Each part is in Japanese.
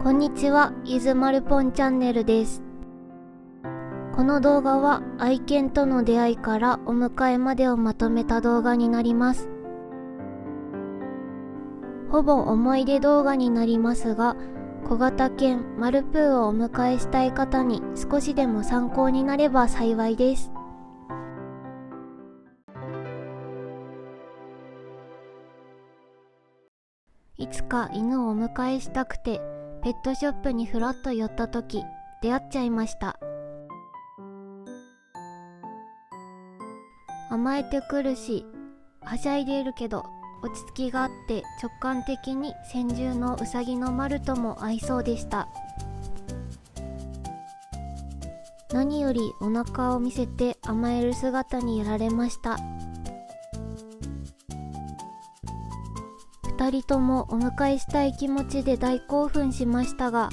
こんにちは、ゆずまるぽんチャンネルです。この動画は愛犬との出会いからお迎えまでをまとめた動画になります。ほぼ思い出動画になりますが、小型犬マルプーをお迎えしたい方に少しでも参考になれば幸いです。いつか犬をお迎えしたくてペットショップにふらっと寄った時出会っちゃいました。甘えてくるしはしゃいでいるけど落ち着きがあって直感的に先住のうさぎのマルとも合いそうでした。何よりお腹を見せて甘える姿にやられました。2人ともお迎えしたい気持ちで大興奮しましたが、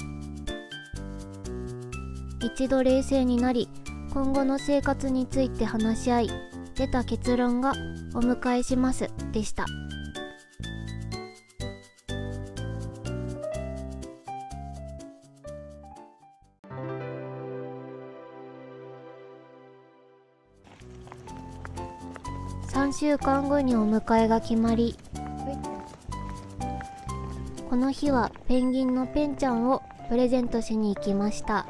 一度冷静になり今後の生活について話し合い出た結論がお迎えしますでした。3週間後にお迎えが決まり、この日はペンギンのペンちゃんをプレゼントしに行きました。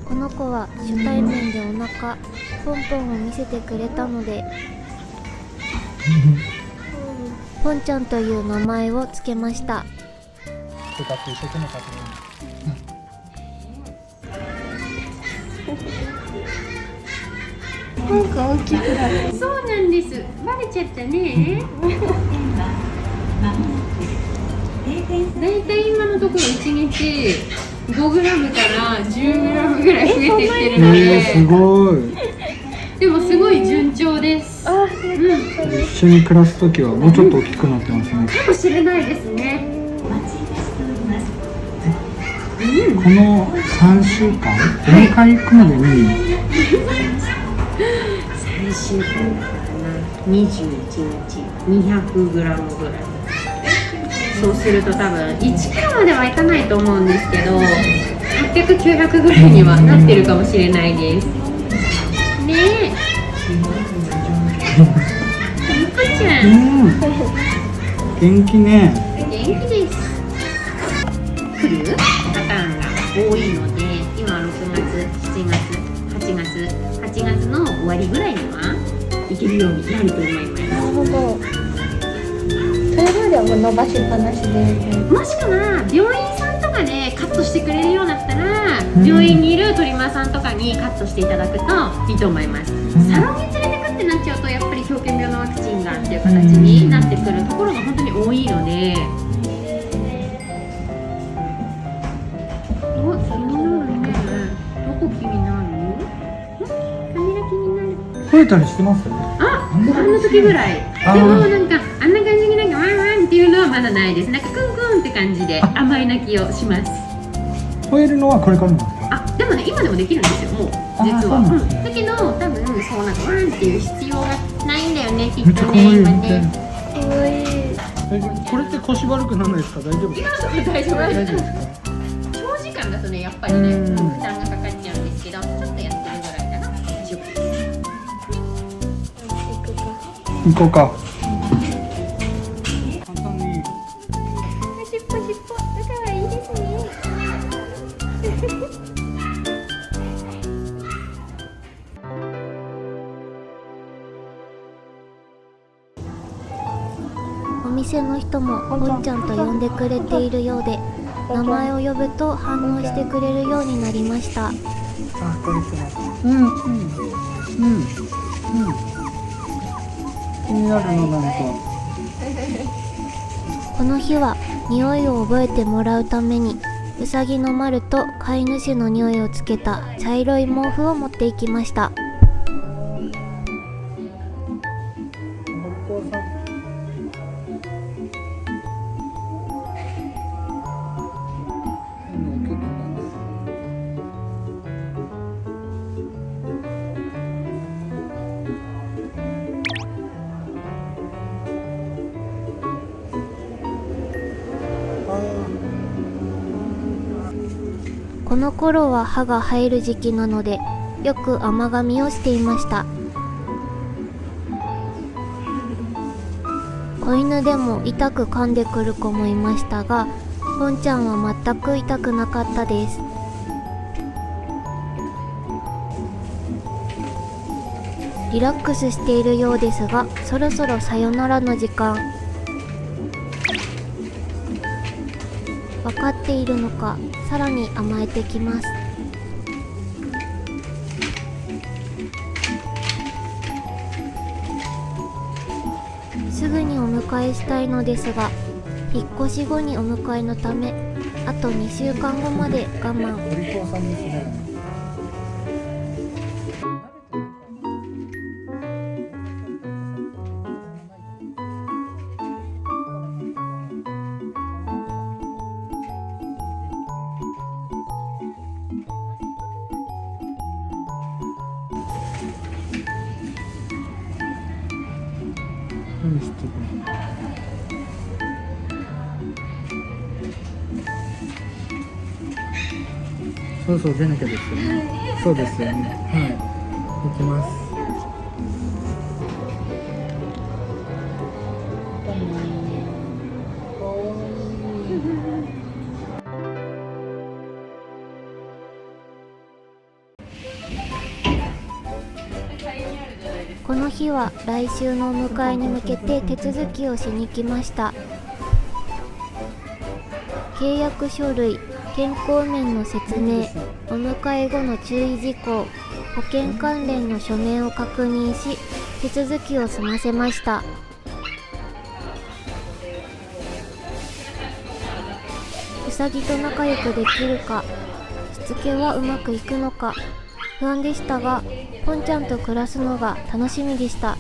この子は初対面でお腹ポンポンを見せてくれたのでポンちゃんという名前をつけました。なんか大きくなる。そうなんです。バレちゃったね。だいたい今のところ1日5g から 10g ぐらい増えてきてるので、すごい。でもすごい順調です。一緒に暮らすときはもうちょっと大きくなってますね。かもしれないですね。この3週間、お迎え行くまでに3週間かな、21日 200g ぐらい。そうすると多分1kgまではいかないと思うんですけど、800、900ぐらいにはなってるかもしれないです。ねえ。ゆかちゃん。元気ね。元気です。来るパターンが多いので、今6月、7月、8月、8月の終わりぐらいには行けるようになると思います。なるほど。それまではもう伸ばしっぱなしで、もしくは病院さんとかでカットしてくれるようだったら、病院にいるトリマーさんとかにカットしていただくといいと思います。サロンに連れてくってなっちゃうとやっぱり狂犬病のワクチンがっていう形になってくるところが本当に多いので、お、気になるね。どこ気になる？カメラ気になる。吠えたりしてます？あ、ご飯の時ぐらい。でもなんかあんな感じになんかワンワンっていうのはまだないです。なんかクンクンって感じで甘い泣きをします。吠えるのはこれからなんですか？あ、でもね、今でもできるんですよ、もう実は。だけど多分そうなんかワンっていう必要がないんだよね、きっとね、今ね。かわいい。これって腰悪くならないですか？大丈夫ですか？今のところ大丈夫大丈夫です。ですか？長時間だとね、やっぱりね、負担がかかっちゃうんですけど、ちょっとやってるぐらいかな。大丈夫です。行こうか。簡単に。しっぽしっぽ、だからいいですね。お店の人もぽんちゃんと呼んでくれているようで、名前を呼ぶと反応してくれるようになりました。あ、これですね。気になるのなんか。この日は匂いを覚えてもらうためにうさぎのマルと飼い主の匂いをつけた茶色い毛布を持っていきました。この頃は歯が生える時期なので、よく甘噛みをしていました。子犬でも痛く噛んでくる子もいましたが、ポンちゃんは全く痛くなかったです。リラックスしているようですが、そろそろさよならの時間。分かっているのか、さらに甘えてきます。すぐにお迎えしたいのですが、引っ越し後にお迎えのため、あと2週間後まで我慢。お利口さんですね。何してるの？そうそう、出なきゃですよね。そうですよね。はい。行きます。この日は来週のお迎えに向けて手続きをしに来ました。契約書類、健康面の説明、お迎え後の注意事項、保険関連の書面を確認し、手続きを済ませました。うさぎと仲良くできるか、しつけはうまくいくのか、不安でしたが、ポンちゃんと暮らすのが楽しみでした。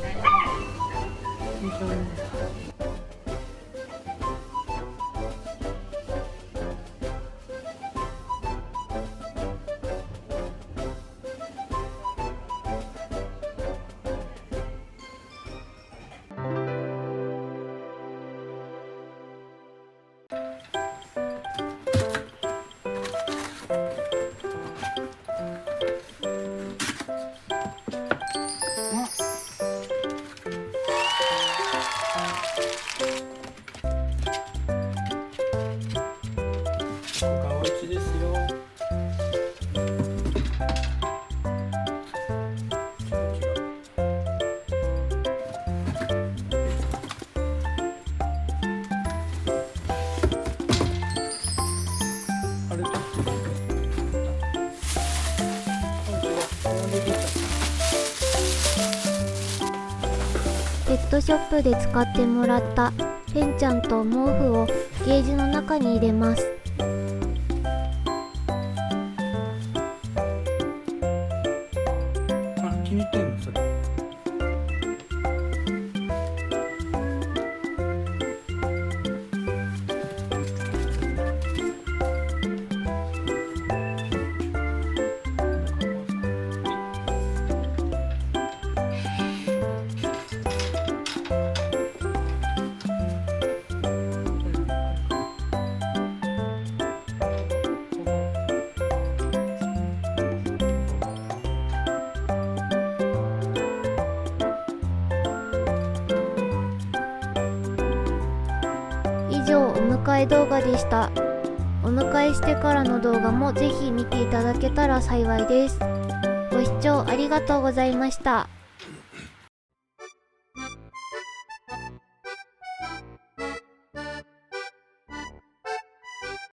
ペットショップで使ってもらったペンちゃんと毛布をケージの中に入れます。気に入ってんのそれ？以上、お迎え動画でした。お迎えしてからの動画もぜひ見ていただけたら幸いです。ご視聴ありがとうございました。